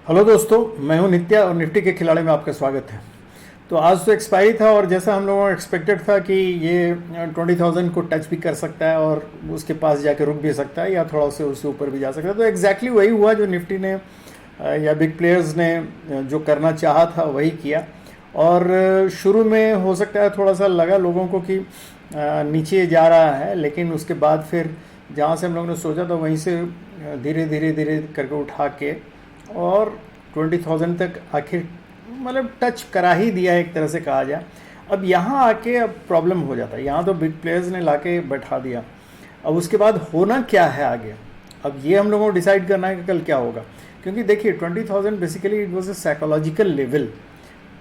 Hello दोस्तों, मैं हूं नित्या और निफ्टी के खिलाड़ी में आपका स्वागत है। तो आज तो एक्सपायरी था और जैसा हम लोगों को एक्सपेक्टेड था कि ये 20,000 को टच भी कर सकता है और उसके पास जाके रुक भी सकता है या थोड़ा से उससे ऊपर भी जा सकता है। तो एग्जैक्टली वही हुआ जो निफ्टी ने या बिग प्लेयर्स ने जो करना चाहा था वही किया। और शुरू में हो सकता है थोड़ा सा लगा लोगों को कि नीचे जा रहा है, लेकिन उसके बाद फिर जहाँ से हम लोगों ने सोचा था वहीं से धीरे धीरे धीरे करके उठा के और 20,000 तक आखिर मतलब टच करा ही दिया एक तरह से कहा जाए। अब यहाँ आके अब प्रॉब्लम हो जाता है, यहाँ तो बिग प्लेयर्स ने लाके बैठा दिया। अब उसके बाद होना क्या है आगे, अब ये हम लोगों को डिसाइड करना है कि कल क्या होगा। क्योंकि देखिए 20,000 basically it was a psychological level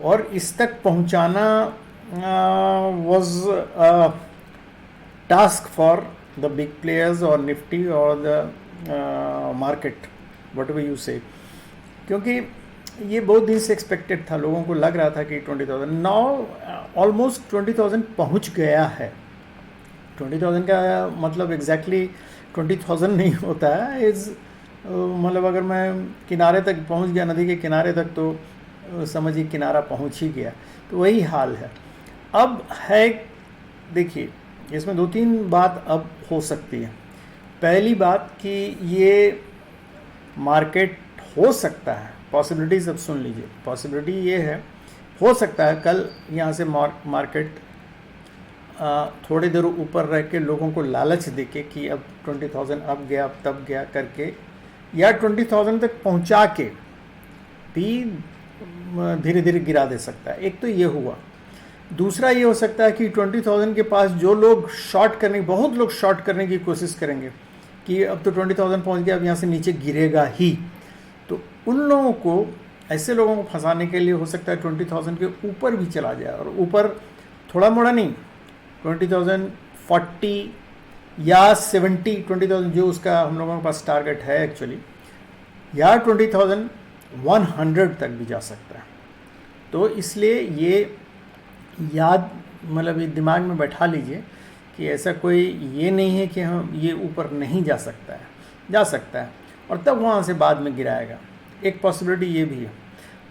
और इस तक पहुँचाना was task for the big players और निफ्टी और the market what ever you से। क्योंकि ये बहुत दिन से एक्सपेक्टेड था, लोगों को लग रहा था कि 20,000 नाउ ऑलमोस्ट 20,000 पहुंच गया है। 20,000 का मतलब एग्जैक्टली 20,000 नहीं होता है, इज मतलब अगर मैं किनारे तक पहुंच गया, नदी के किनारे तक, तो समझिए किनारा पहुंच ही गया। तो वही हाल है। अब है, देखिए इसमें दो तीन बात अब हो सकती है। पहली बात कि ये मार्केट हो सकता है, पॉसिबिलिटीज अब सुन लीजिए। पॉसिबिलिटी ये है, हो सकता है कल यहाँ से मार्केट थोड़ी देर ऊपर रह के लोगों को लालच देके कि अब 20,000 अब गया अब तब गया करके, या 20,000 तक पहुँचा के भी धीरे धीरे गिरा दे सकता है। एक तो ये हुआ। दूसरा ये हो सकता है कि 20,000 के पास जो लोग शॉर्ट करने, बहुत लोग शॉर्ट करने की कोशिश करेंगे कि अब तो 20,000 पहुँच गया, अब यहाँ से नीचे गिरेगा ही। तो उन लोगों को, ऐसे लोगों को फंसाने के लिए हो सकता है 20,000 के ऊपर भी चला जाए, और ऊपर थोड़ा मोड़ा नहीं, 20,040 या 20,000 जो उसका हम लोगों के पास टारगेट है एक्चुअली, या 20,100 तक भी जा सकता है। तो इसलिए ये याद, मतलब ये दिमाग में बैठा लीजिए कि ऐसा कोई ये नहीं है कि हम ये ऊपर नहीं जा सकता है, जा सकता है और तब वहाँ से बाद में गिराएगा। एक पॉसिबिलिटी ये भी है।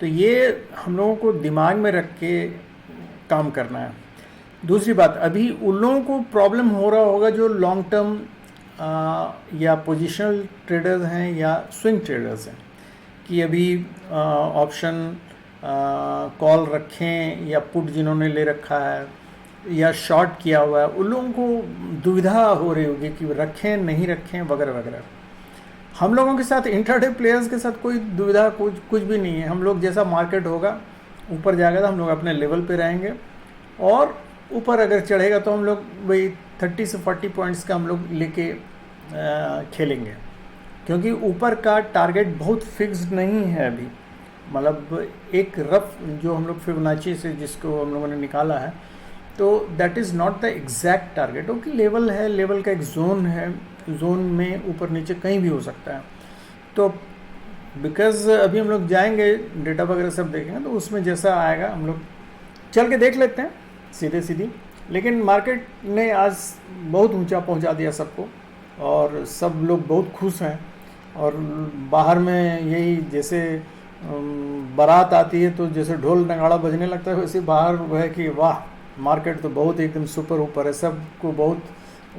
तो ये हम लोगों को दिमाग में रख के काम करना है। दूसरी बात, अभी उन लोगों को प्रॉब्लम हो रहा होगा जो लॉन्ग टर्म या पोजिशनल ट्रेडर्स हैं या स्विंग ट्रेडर्स हैं, कि अभी ऑप्शन कॉल रखें या पुट जिन्होंने ले रखा है या शॉर्ट किया हुआ है, उन लोगों को दुविधा हो रही होगी कि रखें नहीं रखें वगैरह वगैरह। हम लोगों के साथ, इंट्राडे प्लेयर्स के साथ कोई दुविधा कुछ भी नहीं है। हम लोग जैसा मार्केट होगा, ऊपर जाएगा तो हम लोग अपने लेवल पे रहेंगे, और ऊपर अगर चढ़ेगा तो हम लोग वही 30 से 40 पॉइंट्स का हम लोग लेके खेलेंगे। क्योंकि ऊपर का टारगेट बहुत फिक्स्ड नहीं है अभी, मतलब एक रफ जो हम लोग फिबोनाची से जिसको हम लोगों ने निकाला है, तो that is not the exact target. Okay, level है, लेवल का एक जोन है, जोन में ऊपर नीचे कहीं भी हो सकता है। तो बिकॉज अभी हम लोग जाएंगे, डेटा वगैरह सब देखेंगे, तो उसमें जैसा आएगा हम लोग चल के देख लेते हैं सीधे सीधी। लेकिन मार्केट ने आज बहुत ऊंचा पहुंचा दिया सबको, और सब लोग बहुत खुश हैं। और बाहर में यही जैसे बारात आती है तो जैसे ढोल नगाड़ा बजने लगता है, वैसे बाहर वो है कि वाह मार्केट तो बहुत एकदम सुपर ऊपर है, सबको बहुत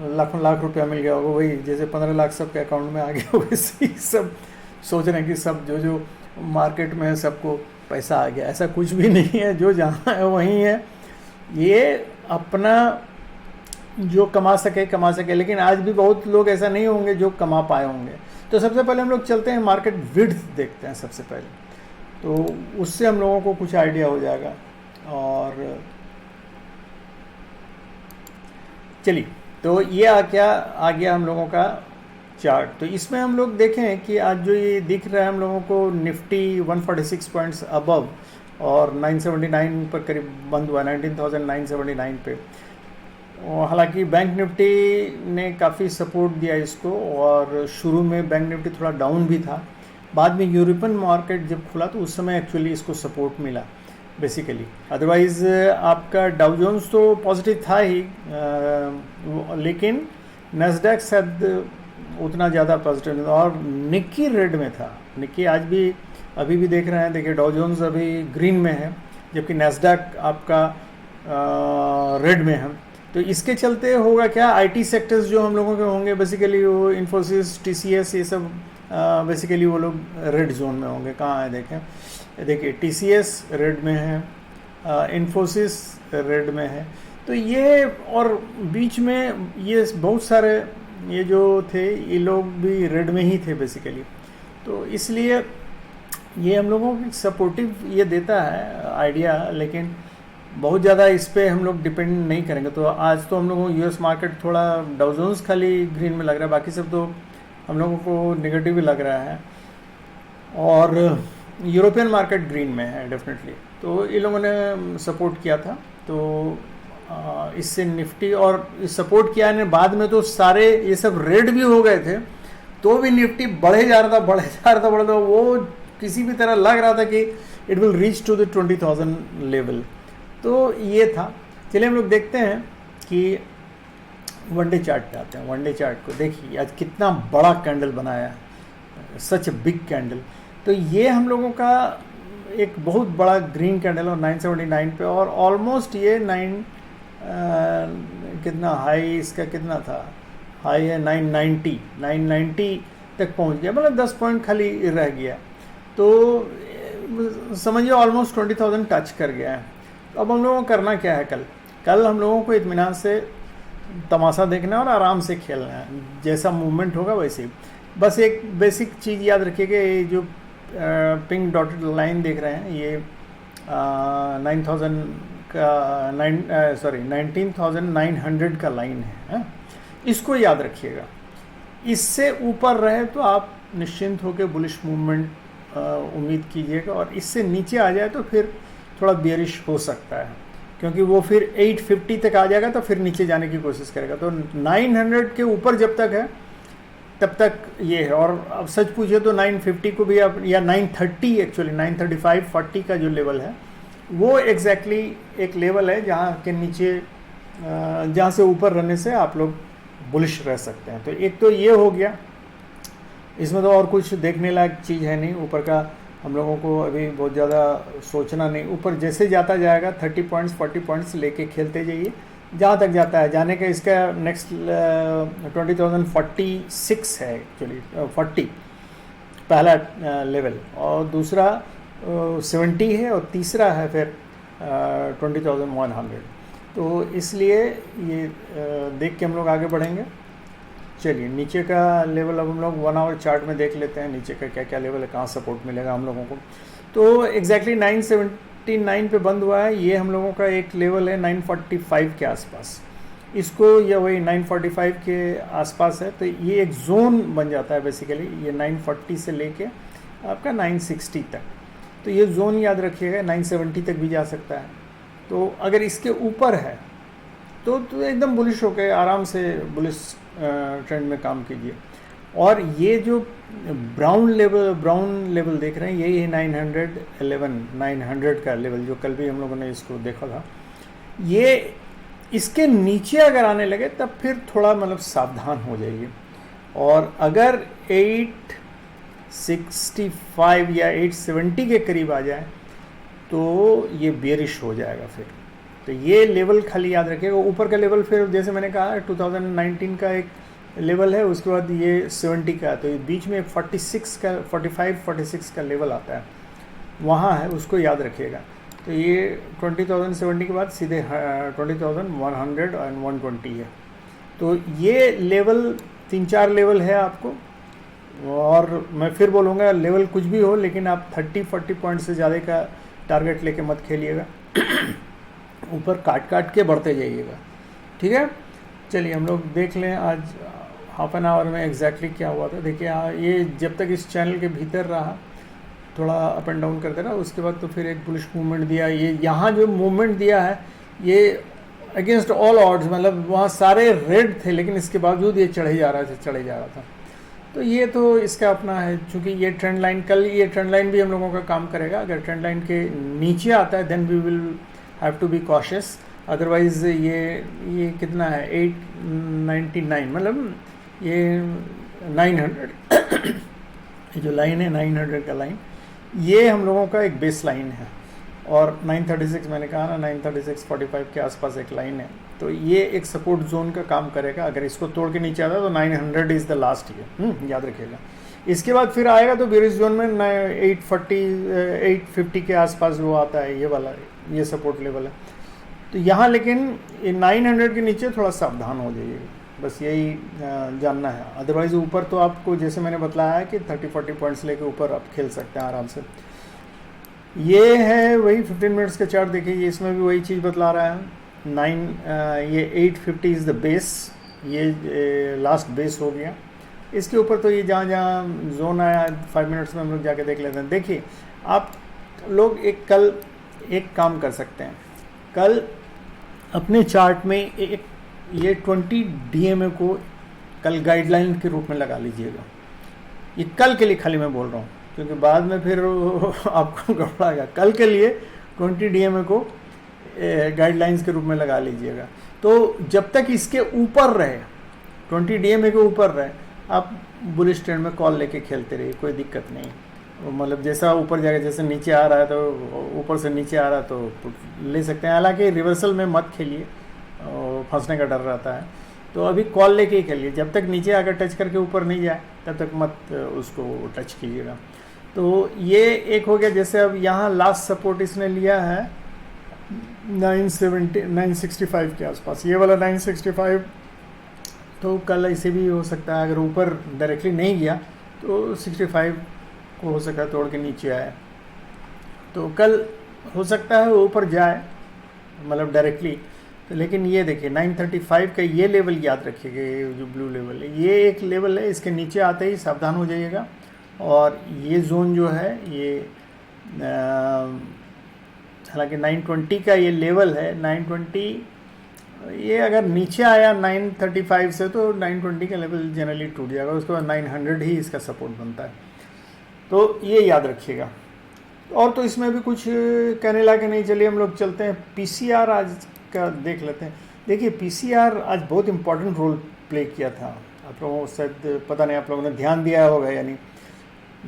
लाखों लाख रुपया मिल गया होगा। वही जैसे 15 लाख सबके अकाउंट में आ गया, वैसे ही सब सोच रहे हैं कि सब जो मार्केट में है सबको पैसा आ गया। ऐसा कुछ भी नहीं है, जो जहाँ है वहीं है। ये अपना जो कमा सके, लेकिन आज भी बहुत लोग ऐसा नहीं होंगे जो कमा पाए होंगे। तो सबसे पहले हम लोग चलते हैं मार्केट विड्थ देखते हैं सबसे पहले, तो उससे हम लोगों को कुछ आइडिया हो जाएगा। और चलिए, तो ये आ गया हम लोगों का चार्ट। तो इसमें हम लोग देखें कि आज जो ये दिख रहा है हम लोगों को, निफ्टी 146 पॉइंट्स अबव और 979 पर करीब बंद हुआ, 19,979 पे। हालांकि बैंक निफ्टी ने काफ़ी सपोर्ट दिया इसको, और शुरू में बैंक निफ्टी थोड़ा डाउन भी था। बाद में यूरोपियन मार्केट जब खुला तो उस समय एक्चुअली इसको सपोर्ट मिला बेसिकली। अदरवाइज़ आपका डाउ जोन्स तो पॉजिटिव था ही, लेकिन नैस्डैक शायद उतना ज़्यादा पॉजिटिव नहीं था, और निक्की रेड में था। निक्की आज भी अभी भी देख रहे हैं, देखिए डॉ जोन्स अभी ग्रीन में है, जबकि नैस्डैक आपका रेड में है। तो इसके चलते होगा क्या, आईटी सेक्टर्स जो हम लोगों के होंगे बेसिकली, वो इन्फोसिस, टीसीएस, ये सब बेसिकली वो लोग रेड जोन में होंगे। कहाँ है देखें, देखिए टीसीएस रेड में है, इन्फोसिस रेड में है। तो ये और बीच में ये बहुत सारे ये जो थे ये लोग भी रेड में ही थे बेसिकली। तो इसलिए ये हम लोगों को सपोर्टिव ये देता है आइडिया, लेकिन बहुत ज़्यादा इस पर हम लोग डिपेंड नहीं करेंगे। तो आज तो हम लोगों को यूएस मार्केट थोड़ा डाउ जोन्स खाली ग्रीन में लग रहा है, बाकी सब तो हम लोगों को नेगेटिव ही लग रहा है, और यूरोपियन मार्केट ग्रीन में है डेफिनेटली। तो ये लोगों ने सपोर्ट किया था, तो इससे निफ्टी और सपोर्ट किया ने बाद में तो सारे ये सब रेड भी हो गए थे, तो भी निफ्टी बढ़े जा रहा था, वो किसी भी तरह लग रहा था कि it will reach to the 20,000 level. तो ये था। चलिए हम लोग देखते हैं कि वनडे चार्ट पे आते हैं। वनडे चार्ट को देखिए आज कितना बड़ा कैंडल बनाया है, सच बिग कैंडल। तो ये हम लोगों का एक बहुत बड़ा ग्रीन कैंडल और 979 पे, और ऑलमोस्ट ये कितना हाई इसका कितना था, हाई है 990 तक पहुंच गया, मतलब 10 पॉइंट खाली रह गया। तो समझिए ऑलमोस्ट 20,000 टच कर गया है। तो अब हम लोगों को करना क्या है, कल हम लोगों को इत्मीनान से तमाशा देखना है और आराम से खेलना है, जैसा मूवमेंट होगा वैसे ही। बस एक बेसिक चीज़ याद रखिएगा, ये जो पिंक डॉटेड लाइन देख रहे हैं, ये 19,900 का लाइन है, इसको याद रखिएगा। इससे ऊपर रहे तो आप निश्चिंत होकर बुलिश मूवमेंट उम्मीद कीजिएगा, और इससे नीचे आ जाए तो फिर थोड़ा बेयरिश हो सकता है, क्योंकि वो फिर 850 तक आ जाएगा तो फिर नीचे जाने की कोशिश करेगा। तो 900 के ऊपर जब तक है तब तक ये है। और अब सच पूछिए तो 950 को भी आप, या 930 एक्चुअली 935 40 का जो लेवल है वो एग्जैक्टली एक लेवल है जहाँ के नीचे जहाँ से ऊपर रहने से आप लोग बुलिश रह सकते हैं। तो एक तो ये हो गया, इसमें तो और कुछ देखने लायक चीज़ है नहीं। ऊपर का हम लोगों को अभी बहुत ज़्यादा सोचना नहीं, ऊपर जैसे जाता जाएगा 30 पॉइंट्स 40 पॉइंट्स लेके खेलते जाइए, जहाँ तक जाता है जाने का। इसका नेक्स्ट 20,046 है एक्चुअली, 40 पहला लेवल, और दूसरा 70 है, और तीसरा है फिर 20,100। तो इसलिए ये देख के हम लोग आगे बढ़ेंगे। चलिए नीचे का लेवल अब हम लोग 1 आवर चार्ट में देख लेते हैं, नीचे का क्या क्या लेवल है, कहाँ सपोर्ट मिलेगा हम लोगों को। तो एग्जैक्टली 979 पे बंद हुआ है। ये हम लोगों का एक लेवल है 945 के आसपास, इसको या वही 945 के आसपास है। तो ये एक जोन बन जाता है बेसिकली, ये 940 से लेके आपका 960 तक। तो ये जोन याद रखिएगा, 970 तक भी जा सकता है। तो अगर इसके ऊपर है तो एकदम बुलिश होकर आराम से बुलिश ट्रेंड में काम कीजिए। और ये जो ब्राउन लेवल देख रहे हैं, यही है 900 का लेवल, जो कल भी हम लोगों ने इसको देखा था। ये इसके नीचे अगर आने लगे तब फिर थोड़ा मतलब सावधान हो जाइए। और अगर 865 या 870 के करीब आ जाए तो ये बेरिश हो जाएगा फिर। तो ये लेवल खाली याद रखिएगा। ऊपर का लेवल फिर जैसे मैंने कहा 2019 का एक लेवल है, उसके बाद ये 70 का है। तो ये बीच में 45-46 का लेवल आता है, वहाँ है, उसको याद रखिएगा। तो ये 20,070 के बाद सीधे 20,100 और 120 है। तो ये लेवल 3-4 लेवल है आपको। और मैं फिर बोलूँगा लेवल कुछ भी हो, लेकिन आप 30-40 पॉइंट से ज़्यादा का टारगेट लेके मत खेलिएगा। ऊपर काट के बढ़ते जाइएगा, ठीक है। चलिए हम लोग देख लें आज हाफ एन आवर में एग्जैक्टली क्या हुआ था। देखिए ये जब तक इस चैनल के भीतर रहा, थोड़ा अप एंड डाउन करते रहा, उसके बाद तो फिर एक बुलिश मूवमेंट दिया। ये यहाँ जो मूवमेंट दिया है ये अगेंस्ट ऑल ऑड्स, मतलब वहाँ सारे रेड थे, लेकिन इसके बावजूद ये चढ़े जा रहा था। तो ये तो इसका अपना है, चूँकि ये ट्रेंड लाइन, कल ये ट्रेंड लाइन भी हम लोगों का काम करेगा। अगर ट्रेंड लाइन के नीचे आता है then we will have to be cautious. Otherwise ये कितना है 899, मतलब ये 900 ये जो लाइन है 900 का लाइन, ये हम लोगों का एक बेस लाइन है, और 936 मैंने कहा ना 936.45 के आसपास एक लाइन है, तो ये एक सपोर्ट जोन का काम करेगा। अगर इसको तोड़ के नीचे आता है तो 900 इज़ द लास्ट ईयर, याद रखिएगा। इसके बाद फिर आएगा तो बेरिश जोन में 850 के आसपास वो आता है, ये वाला ये सपोर्ट लेवल है। तो यहाँ लेकिन 900 के नीचे थोड़ा सावधान हो जाइएगा, बस यही जानना है। अदरवाइज ऊपर तो आपको जैसे मैंने बतलाया है कि 30-40 पॉइंट्स लेके ऊपर आप खेल सकते हैं आराम से। ये है वही 15 मिनट्स का चार्ट, देखिए ये इसमें भी वही चीज़ बतला रहा है। ये 850 इज़ द बेस, ये लास्ट बेस हो गया। इसके ऊपर तो ये जहाँ जहाँ जोन आया 5 मिनट्स में हम लोग जाके देख लेते हैं। देखिए आप लोग कल एक काम कर सकते हैं, कल अपने चार्ट में एक ये 20 DMA को कल गाइडलाइन के रूप में लगा लीजिएगा। ये कल के लिए खाली मैं बोल रहा हूँ, क्योंकि बाद में फिर आपको गड़बड़ाएगा। कल के लिए 20 DMA को गाइडलाइंस के रूप में लगा लीजिएगा। तो जब तक इसके ऊपर रहे, 20 DMA के ऊपर रहे, आप बुलिश ट्रेंड में कॉल लेके खेलते रहिए, कोई दिक्कत नहीं। मतलब जैसा ऊपर जाएगा, जैसे नीचे आ रहा है तो ऊपर से नीचे आ रहा है तो ले सकते हैं। हालांकि रिवर्सल में मत खेलिए, फंसने का डर रहता है। तो अभी कॉल लेके ही खेलिए, जब तक नीचे आकर टच करके ऊपर नहीं जाए तब तक मत उसको टच कीजिएगा। तो ये एक हो गया। जैसे अब यहाँ लास्ट सपोर्ट इसने लिया है 965 के आसपास, ये वाला 965। तो कल ऐसे भी हो सकता है, अगर ऊपर डायरेक्टली नहीं गया तो 65 को हो सकता है तोड़ के नीचे आए। तो कल हो सकता है ऊपर जाए, मतलब डायरेक्टली। तो लेकिन ये देखिए 935 का ये लेवल याद रखिएगा, ये जो ब्लू लेवल है ये एक लेवल है, इसके नीचे आते ही सावधान हो जाइएगा। और ये जोन जो है ये हालांकि 920 का ये लेवल है, 920 ये अगर नीचे आया 935 से तो 920 का लेवल जनरली टूट जाएगा, उसके बाद 900 ही इसका सपोर्ट बनता है। तो ये याद रखिएगा। और तो इसमें भी कुछ कहने लायक नहीं। चलिए हम लोग चलते हैं PCR आज का देख लेते हैं। देखिए PCR आज बहुत इंपॉर्टेंट रोल प्ले किया था। आप लोगों को शायद पता नहीं, आप लोगों ने ध्यान दिया होगा या नहीं।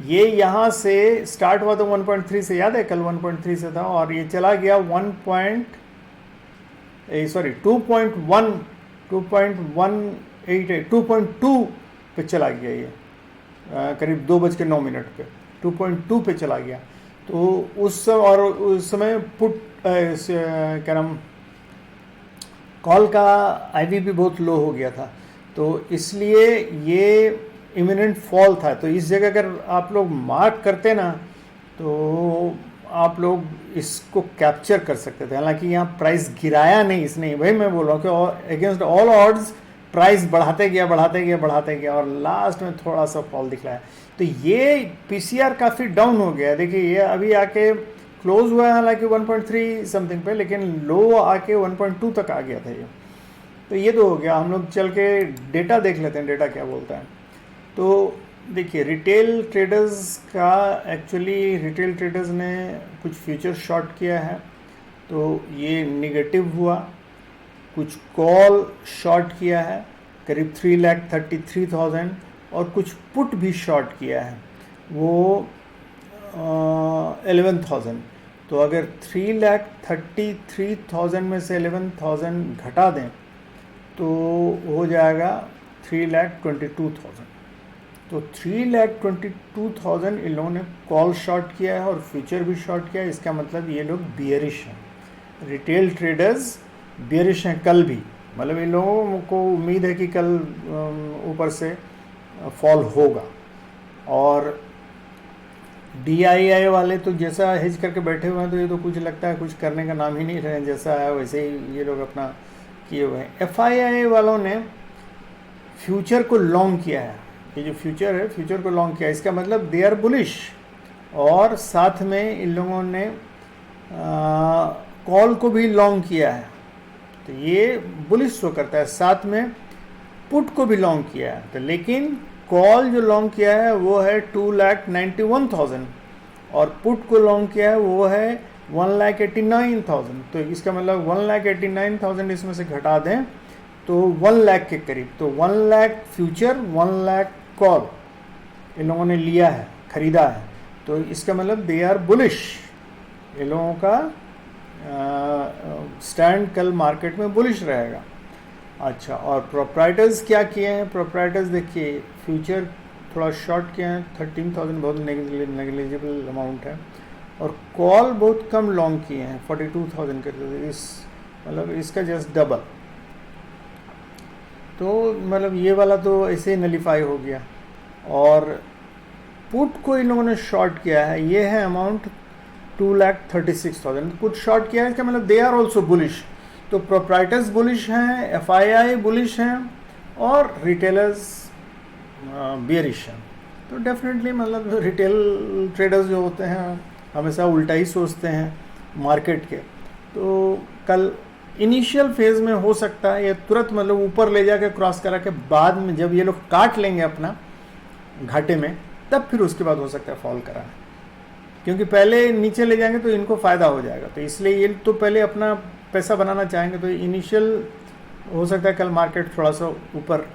ये यहाँ से स्टार्ट हुआ था 1.3 से, याद है कल 1.3 से था, और ये चला गया 2.2 पे चला गया। ये करीब 2:09 पे 2.2 पे चला गया। तो उस समय पुट क्या नाम कॉल का IV भी बहुत लो हो गया था, तो इसलिए ये इमिनेंट फॉल था। तो इस जगह अगर आप लोग मार्क करते ना तो आप लोग इसको कैप्चर कर सकते थे। हालांकि यहाँ प्राइस गिराया नहीं इसने, वही मैं बोल रहा हूँ कि अगेंस्ट ऑल ऑड्स प्राइस बढ़ाते गया और लास्ट में थोड़ा सा फॉल दिखलाया। तो ये PCR काफ़ी डाउन हो गया। देखिए ये अभी आके क्लोज हुआ है हालांकि 1.3 समथिंग पे, लेकिन लो आके 1.2 तक आ गया था ये। तो ये तो हो गया। हम लोग चल के डेटा देख लेते हैं, डेटा क्या बोलता है। तो देखिए रिटेल ट्रेडर्स का, एक्चुअली रिटेल ट्रेडर्स ने कुछ फ्यूचर शॉर्ट किया है तो ये नेगेटिव हुआ। कुछ कॉल शॉर्ट किया है करीब 3,33,000, और कुछ पुट भी शॉर्ट किया है वो 11,000। तो अगर 3,33,000 में से 11,000 घटा दें तो हो जाएगा 3,22,000। तो 3,22,000 इन लोगों ने कॉल शॉर्ट किया है और फ्यूचर भी शॉर्ट किया है। इसका मतलब ये लोग बियरिश हैं, रिटेल ट्रेडर्स बियरिश हैं कल भी। मतलब इन लोगों को उम्मीद है कि कल ऊपर से फॉल होगा। और DII वाले तो जैसा हेज करके बैठे हुए हैं, तो ये तो कुछ लगता है कुछ करने का नाम ही नहीं रहे, जैसा है वैसे ही ये लोग अपना किए हुए हैं। FII वालों ने फ्यूचर को लॉन्ग किया है। ये जो फ्यूचर है, फ्यूचर को लॉन्ग किया है, इसका मतलब दे आर बुलिश। और साथ में इन लोगों ने कॉल को भी लॉन्ग किया है, तो ये बुलिश शो करता है। साथ में पुट को भी लॉन्ग किया है, तो लेकिन कॉल जो लॉन्ग किया है वो है 2,91,000 और पुट को लॉन्ग किया है वो है 1,89,000। तो इसका मतलब 1,89,000 इसमें से घटा दें तो 1 लाख के करीब। तो 1 lakh future, 1 lakh call in लोगों ने लिया है, खरीदा है। तो इसका मतलब दे आर बुलिश, ये लोगों का स्टैंड कल मार्केट में बुलिश रहेगा। अच्छा, और प्रोप्राइटर्स क्या किए हैं? प्रोप्राइटर्स देखिए फ्यूचर थोड़ा शॉर्ट किए हैं, 13,000 बहुत नेग्लिजिबल अमाउंट है, और कॉल बहुत कम लॉन्ग किए हैं 42,000 के, इस मतलब इसका जस्ट डबल। तो मतलब ये वाला तो ऐसे ही नलीफाई हो गया। और पुट को इन लोगों ने शॉर्ट किया है, ये है अमाउंट 2,36,000 पुट शॉर्ट किया है, इसका मतलब दे आर ऑल्सो बुलिश। तो प्रोप्राइटर्स बुलिश हैं, एफआईआई बुलिश हैं, और रिटेलर्स बियरिश हैं। तो डेफिनेटली मतलब रिटेल ट्रेडर्स जो होते हैं हमेशा उल्टा ही सोचते हैं मार्केट के। तो कल इनिशियल फेज में हो सकता है ये तुरंत मतलब ऊपर ले जाके क्रॉस करा के बाद में जब ये लोग काट लेंगे अपना घाटे में, तब फिर उसके बाद हो सकता है फॉल करा, क्योंकि पहले नीचे ले जाएंगे तो इनको फ़ायदा हो जाएगा। तो इसलिए ये तो पहले अपना पैसा बनाना चाहेंगे, तो इनिशियल हो सकता है कल मार्केट थोड़ा सा ऊपर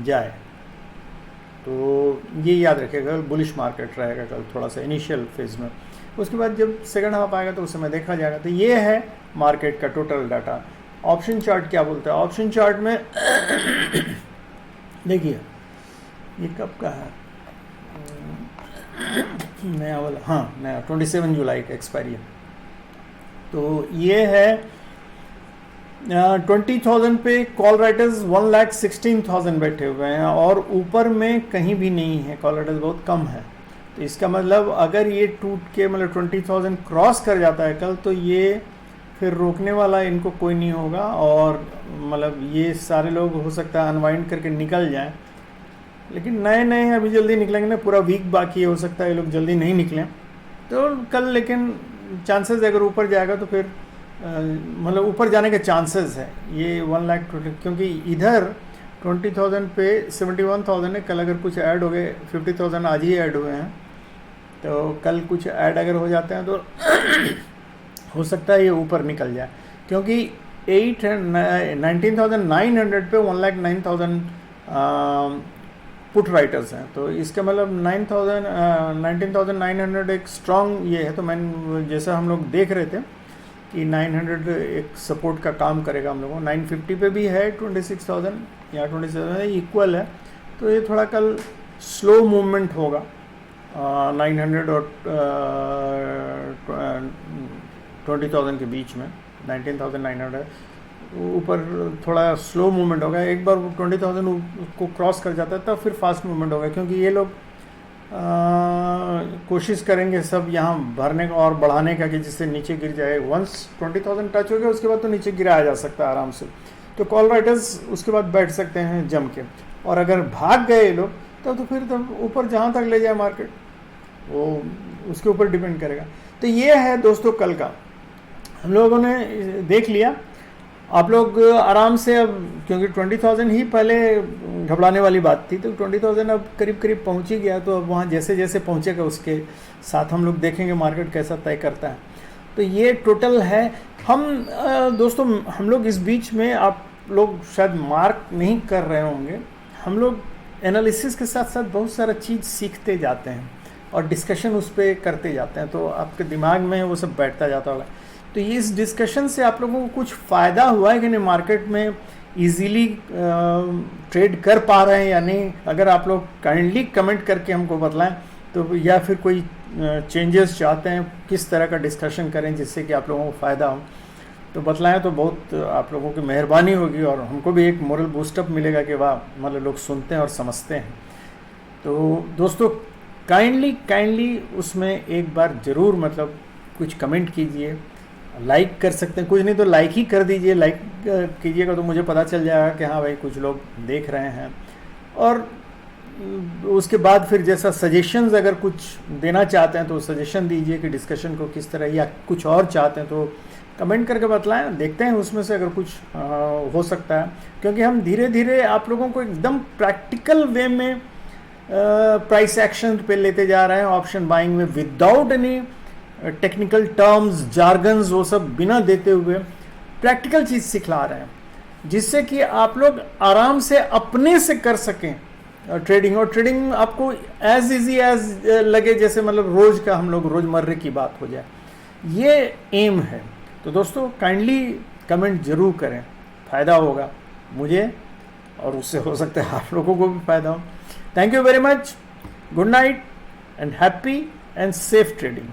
जाए। तो ये याद रखिएगा, बुलिश मार्केट रहेगा कल थोड़ा सा इनिशियल फेज में। उसके बाद जब सेकंड हाफ आएगा तो उस समय देखा जाएगा। तो ये है मार्केट का टोटल डाटा। ऑप्शन चार्ट क्या बोलता है? ऑप्शन चार्ट में देखिए ये कब का है, नया वाला, हाँ नया 27 जुलाई का एक्सपायरी है। तो ये है 20,000 पे कॉल राइटर्स 1,16,000 बैठे हुए हैं, और ऊपर में कहीं भी नहीं है, कॉल राइटर्स बहुत कम है। तो इसका मतलब अगर ये टूट के मतलब 20,000 क्रॉस कर जाता है कल, तो ये फिर रोकने वाला इनको कोई नहीं होगा, और मतलब ये सारे लोग हो सकता है अनवाइंड करके निकल जाएं। लेकिन नए नए अभी जल्दी निकलेंगे ना, पूरा वीक बाकी है, हो सकता है ये लोग जल्दी नहीं निकलें तो कल। लेकिन चांसेस अगर ऊपर जाएगा तो फिर मतलब ऊपर जाने के चांसेस है ये 1,20,000, क्योंकि इधर 20,000 पे 71,000 है। कल अगर कुछ ऐड हो गए, 50,000 आज ही ऐड हुए हैं, तो कल कुछ ऐड अगर हो जाते हैं तो हो सकता है ये ऊपर निकल जाए, क्योंकि 19,900 पे 1,09,000 पुट राइटर्स हैं। तो इसका मतलब 19,900 एक स्ट्रॉन्ग ये है। तो मैं जैसा हम लोग देख रहे थे कि 900 एक सपोर्ट का काम करेगा हम लोगों को। 950 पे भी है 26,000 या 27,000 इक्वल है। तो ये थोड़ा कल स्लो मूवमेंट होगा 900 और 20,000 के बीच में। 19,900 ऊपर थोड़ा स्लो मूवमेंट होगा। एक बार 20,000 को क्रॉस कर जाता है तब फिर फास्ट मूवमेंट होगा, क्योंकि ये लोग कोशिश करेंगे सब यहाँ भरने का और बढ़ाने का कि जिससे नीचे गिर जाए। वंस 20,000 टच हो गया उसके बाद तो नीचे गिराया जा सकता है आराम से। तो कॉल राइटर्स उसके बाद बैठ सकते हैं जम के, और अगर भाग गए लोग तो फिर तब ऊपर जहाँ तक ले जाए मार्केट वो उसके ऊपर डिपेंड करेगा। तो ये है दोस्तों कल का हम लोगों ने देख लिया। आप लोग आराम से अब, क्योंकि 20,000 ही पहले घबराने वाली बात थी, तो 20,000 अब करीब करीब पहुंच ही गया। तो अब वहाँ जैसे जैसे पहुंचेगा उसके साथ हम लोग देखेंगे मार्केट कैसा तय करता है। तो ये टोटल है। हम दोस्तों हम लोग इस बीच में, आप लोग शायद मार्क नहीं कर रहे होंगे, हम लोग एनालिसिस के साथ साथ बहुत सारा चीज़ सीखते जाते हैं और डिस्कशन उस पर करते जाते हैं, तो आपके दिमाग में वो सब बैठता जाता होगा। तो ये इस डिस्कशन से आप लोगों को कुछ फ़ायदा हुआ है कि नहीं, मार्केट में इजीली ट्रेड कर पा रहे हैं या नहीं? अगर आप लोग काइंडली कमेंट करके हमको बतलाएं, तो या फिर कोई चेंजेस चाहते हैं, किस तरह का डिस्कशन करें जिससे कि आप लोगों को फ़ायदा हो, तो बतलाएं तो बहुत आप लोगों की मेहरबानी होगी, और हमको भी एक मोरल बूस्टअप मिलेगा कि वाह मतलब लोग सुनते हैं और समझते हैं। तो दोस्तों काइंडली उसमें एक बार ज़रूर मतलब कुछ कमेंट कीजिए, लाइक कर सकते हैं, कुछ नहीं तो लाइक ही कर दीजिए। लाइक कीजिएगा तो मुझे पता चल जाएगा कि हाँ भाई कुछ लोग देख रहे हैं। और उसके बाद फिर जैसा सजेशंस अगर कुछ देना चाहते हैं तो सजेशन दीजिए कि डिस्कशन को किस तरह, या कुछ और चाहते हैं तो कमेंट करके बतलाएं, देखते हैं उसमें से अगर कुछ हो सकता है। क्योंकि हम धीरे धीरे आप लोगों को एकदम प्रैक्टिकल वे में प्राइस एक्शन पे लेते जा रहे हैं, ऑप्शन बाइंग में, without any technical terms jargons वो सब बिना देते हुए प्रैक्टिकल चीज़ सिखला रहे हैं, जिससे कि आप लोग आराम से अपने से कर सकें ट्रेडिंग, और ट्रेडिंग आपको एज इजी एज लगे, जैसे मतलब रोज का हम लोग रोजमर्रे की बात हो जाए, ये एम है। तो दोस्तों काइंडली कमेंट जरूर करें, फ़ायदा होगा मुझे और उससे हो सकता है आप लोगों को भी फ़ायदा हो। Thank you very much, good night and happy and safe trading.